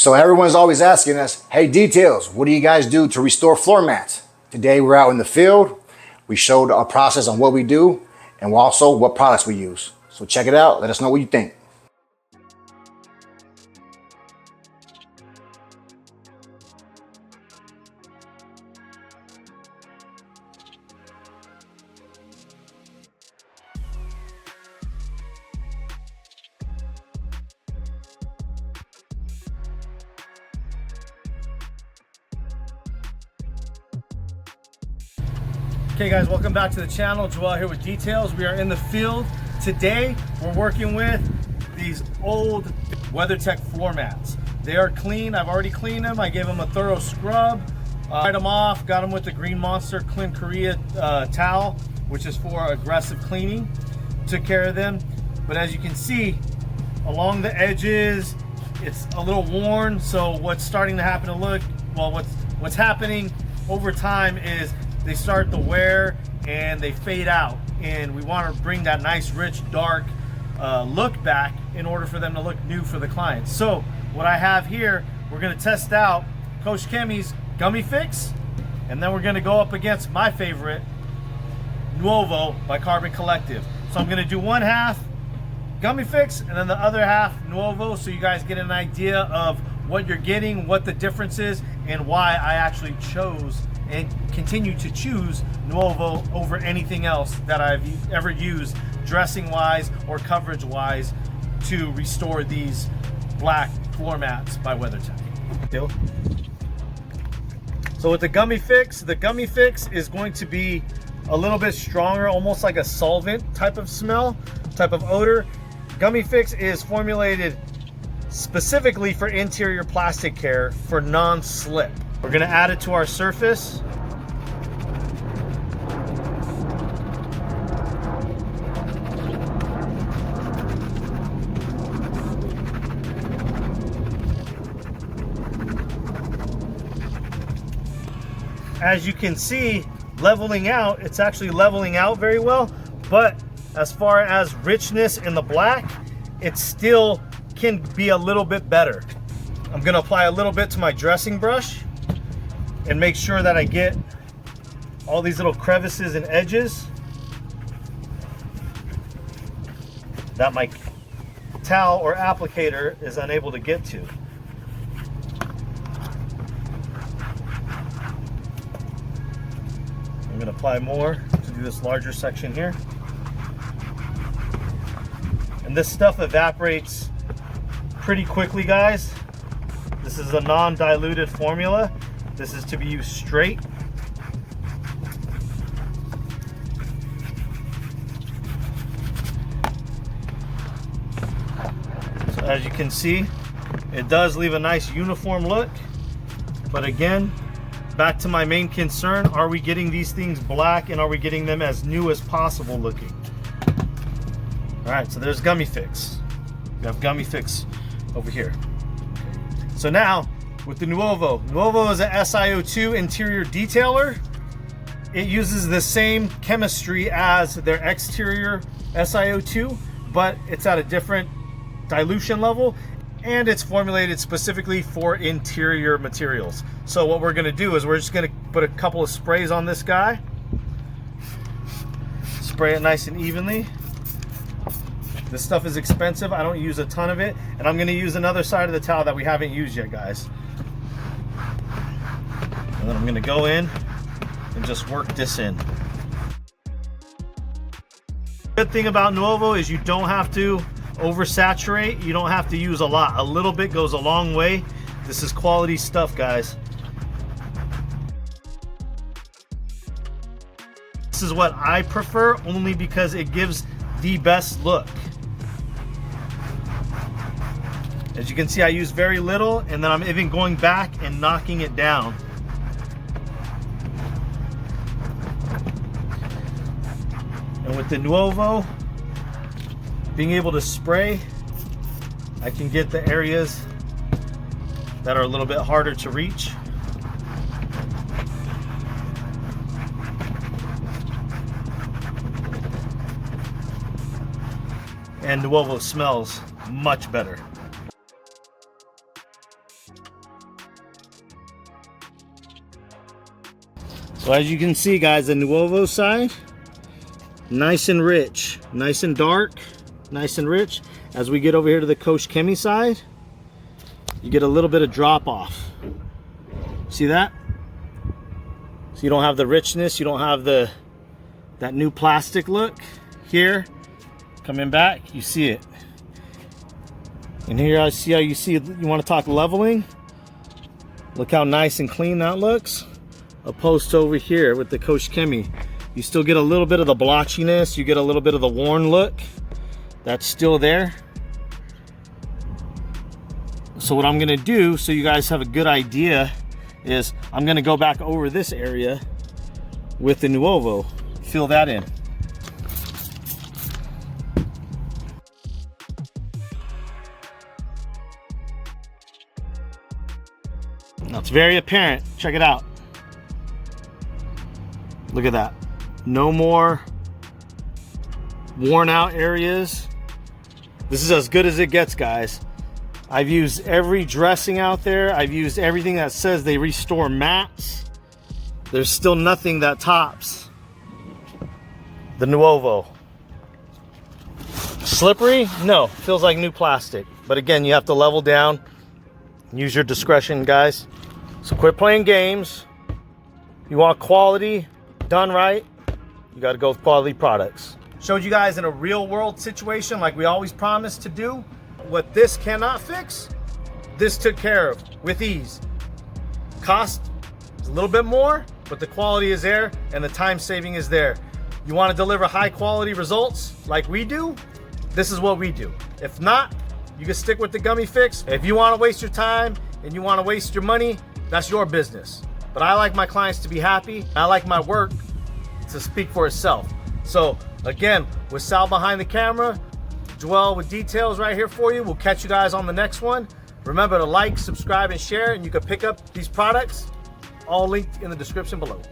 So everyone's always asking us, hey, Details, what do you guys do to restore floor mats? Today we're out in the field. We showed a process on what we do and also what products we use. So check it out. Let us know what you think. Okay guys, welcome back to the channel. Joel here with Details. We are in the field. Today, we're working with these old WeatherTech floor mats. They are clean. I've already cleaned them. I gave them a thorough scrub, dried them off, got them with the Green Monster Clean Korea towel, which is for aggressive cleaning. Took care of them. But as you can see, along the edges, it's a little worn. So what's starting to happen what's happening over time is they start to wear and they fade out, and we want to bring that nice rich dark look back in order for them to look new for the clients. So what I have here, we're going to test out Coach Kemi's Gummy Fix, and then we're going to go up against my favorite, Nuovo by Carbon Collective. So I'm going to do one half Gummy Fix and then the other half Nuovo, so you guys get an idea of what you're getting, what the difference is, and why I actually chose and continue to choose Nuovo over anything else that I've ever used dressing wise or coverage wise to restore these black floor mats by WeatherTech. So with the Gummy Fix is going to be a little bit stronger, almost like a solvent type of smell, type of odor. Gummy Fix is formulated specifically for interior plastic care for non-slip. We're going to add it to our surface. As you can see, leveling out, it's actually leveling out very well, but as far as richness in the black, it still can be a little bit better. I'm going to apply a little bit to my dressing brush and make sure that I get all these little crevices and edges that my towel or applicator is unable to get to. I'm going to apply more to do this larger section here. And this stuff evaporates pretty quickly, guys. This is a non-diluted formula. This is to be used straight. So as you can see, it does leave a nice uniform look. But again, back to my main concern, are we getting these things black and are we getting them as new as possible looking? All right, so there's Gummy Fix. We have Gummy Fix over here. So now, with the Nuovo. Nuovo is a SiO2 interior detailer. It uses the same chemistry as their exterior SiO2, but it's at a different dilution level, and it's formulated specifically for interior materials. So what we're gonna do is we're just gonna put a couple of sprays on this guy. Spray it nice and evenly. This stuff is expensive. I don't use a ton of it, and I'm gonna use another side of the towel that we haven't used yet, guys. And then I'm going to go in and just work this in. Good thing about Nuovo is you don't have to oversaturate. You don't have to use a lot. A little bit goes a long way. This is quality stuff, guys. This is what I prefer only because it gives the best look. As you can see, I use very little, and then I'm even going back and knocking it down. And with the Nuovo, being able to spray, I can get the areas that are a little bit harder to reach. And Nuovo smells much better. So as you can see, guys, the Nuovo side, nice and rich, nice and dark, nice and rich. As we get over here to the Coach Chemi side, you get a little bit of drop off. See that? So you don't have the richness, you don't have that new plastic look. Here, coming back, you see it. And here I see how you want to talk leveling. Look how nice and clean that looks. Opposed to over here with the Coach Chemi. You still get a little bit of the blotchiness, you get a little bit of the worn look. That's still there. So what I'm gonna do, so you guys have a good idea, is I'm gonna go back over this area with the Nuovo. Fill that in. Now it's very apparent, check it out. Look at that. No more worn out areas. This is as good as it gets, guys. I've used every dressing out there. I've used everything that says they restore mats. There's still nothing that tops the Nuovo. Slippery? No, feels like new plastic. But again, you have to level down. Use your discretion, guys. So quit playing games. You want quality done right, you got to go with quality products. Showed you guys in a real world situation like we always promise to do. What this cannot fix, this took care of with ease. Cost is a little bit more, but the quality is there and the time saving is there. You want to deliver high quality results like we do, this is what we do. If not, you can stick with the gummy fix. If you want to waste your time and you want to waste your money, that's your business. But I like my clients to be happy. I like my work to speak for itself. So again, with Sal behind the camera, Joel with details right here for you. We'll catch you guys on the next one. Remember to like, subscribe, and share, and you can pick up these products, all linked in the description below.